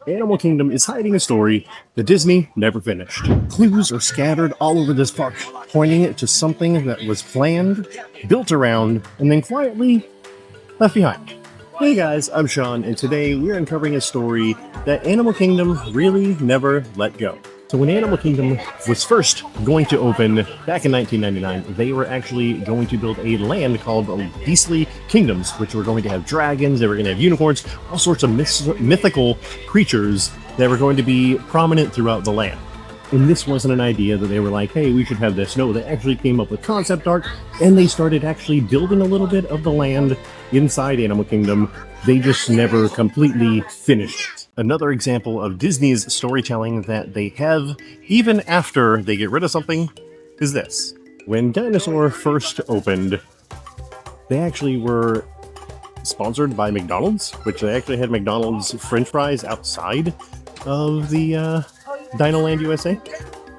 Animal Kingdom is hiding a story that Disney never finished. Clues are scattered all over this park, pointing it to something that was planned, built around, and then quietly left behind. Hey guys, I'm Sean, and today we're uncovering a story that Animal Kingdom really never let go. So when Animal Kingdom was first going to open back in 1999, they were actually going to build a land called Beastly Kingdoms, which were going to have dragons, they were going to have unicorns, all sorts of mythical creatures that were going to be prominent throughout the land. And this wasn't an idea that they were like, hey, we should have this. No, they actually came up with concept art, and they started actually building a little bit of the land inside Animal Kingdom. They just never completely finished it. Another example of Disney's storytelling that they have, even after they get rid of something, is this. When Dinosaur first opened, they actually were sponsored by McDonald's, which they actually had McDonald's French fries outside of the Dinoland USA.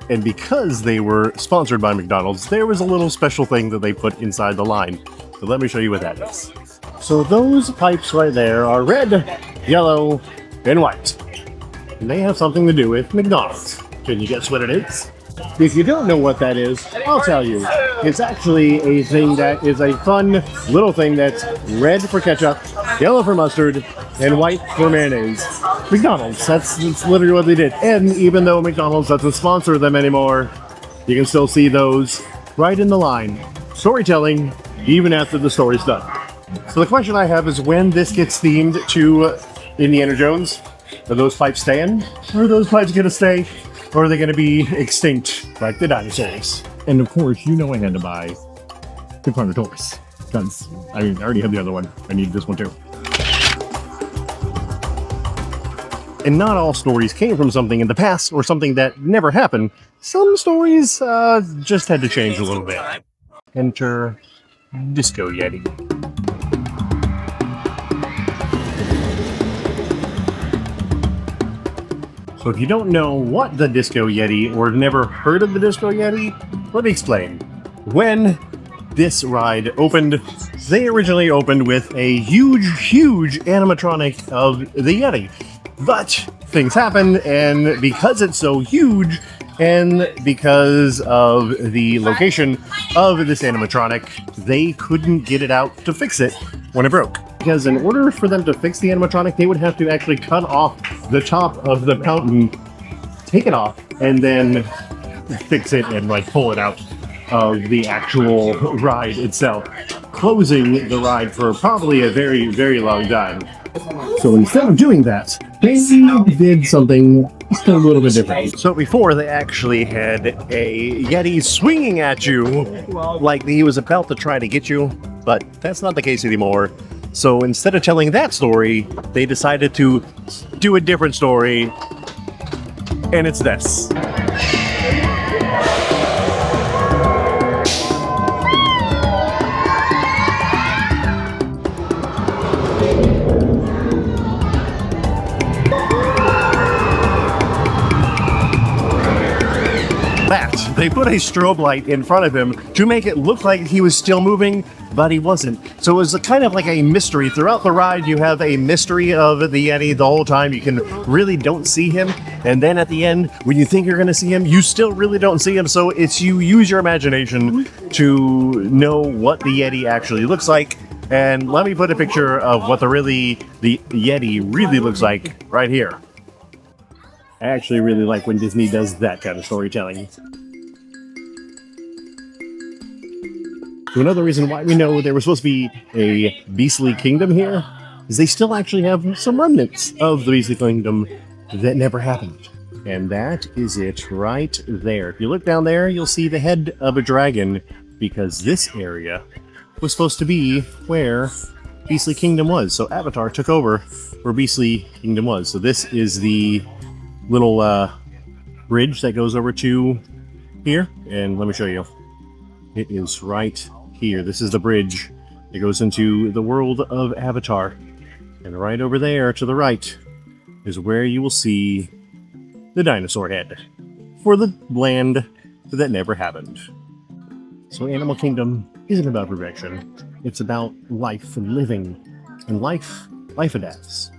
And because they were sponsored by McDonald's, there was a little special thing that they put inside the line. So let me show you what that is. So those pipes right there are red, yellow, and white. And they have something to do with McDonald's. Can you guess what it is? If you don't know what that is, I'll tell you. It's actually a thing that is a fun little thing that's red for ketchup, yellow for mustard, and white for mayonnaise. McDonald's, that's literally what they did. And even though McDonald's doesn't sponsor them anymore, you can still see those right in the line. Storytelling, even after the story's done. So the question I have is, when this gets themed to Indiana Jones, are those pipes staying? Or are those pipes gonna stay? Or are they gonna be extinct like the dinosaurs? And of course, you know I had to buy the Carnotaurus. Because, I already have the other one. I need this one too. And not all stories came from something in the past or something that never happened. Some stories just had to change a little bit. Enter Disco Yeti. So if you don't know what the Disco Yeti or never heard of the Disco Yeti, let me explain. When this ride opened, they originally opened with a huge animatronic of the Yeti. But things happen, and because it's so huge, and because of the location of this animatronic, they couldn't get it out to fix it when it broke. Because in order for them to fix the animatronic, they would have to actually cut off the top of the fountain, take it off, and then fix it and pull it out of the actual ride itself, closing the ride for probably a very long time. So instead of doing that, they did something just a little bit different. So before, they actually had a Yeti swinging at you like he was about to try to get you, but that's not the case anymore. So instead of telling that story, they decided to do a different story, and it's this. They put a strobe light in front of him to make it look like he was still moving, but he wasn't. So it was kind of like a mystery. Throughout the ride, you have a mystery of the Yeti the whole time. You can really don't see him. And then at the end, when you think you're going to see him, you still really don't see him. So it's you use your imagination to know what the Yeti actually looks like. And let me put a picture of what the Yeti really looks like right here. I actually really like when Disney does that kind of storytelling. So another reason why we know there was supposed to be a Beastly Kingdom here is they still actually have some remnants of the Beastly Kingdom that never happened. And that is it right there. If you look down there, you'll see the head of a dragon, because this area was supposed to be where Beastly Kingdom was. So Avatar took over where Beastly Kingdom was. So this is the little bridge that goes over to here. And let me show you. It is right here. This is the bridge. It goes into the world of Avatar. And right over there to the right is where you will see the dinosaur head for the land that never happened. So Animal Kingdom isn't about perfection. It's about life and living. And life adapts.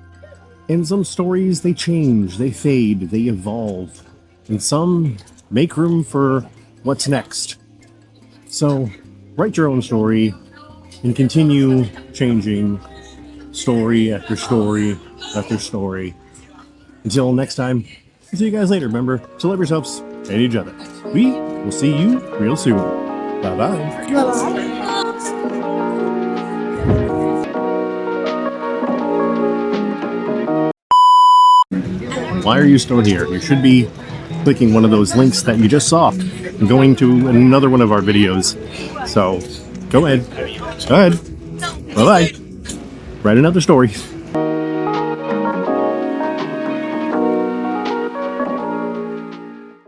And some stories, they change, they fade, they evolve. And some make room for what's next. So, write your own story and continue changing story after story after story. Until next time, see you guys later. Remember to love yourselves and each other. We will see you real soon. Bye-bye. Why are you still here? You should be clicking one of those links that you just saw and going to another one of our videos. So, go ahead. Go ahead. Bye-bye. Write another story.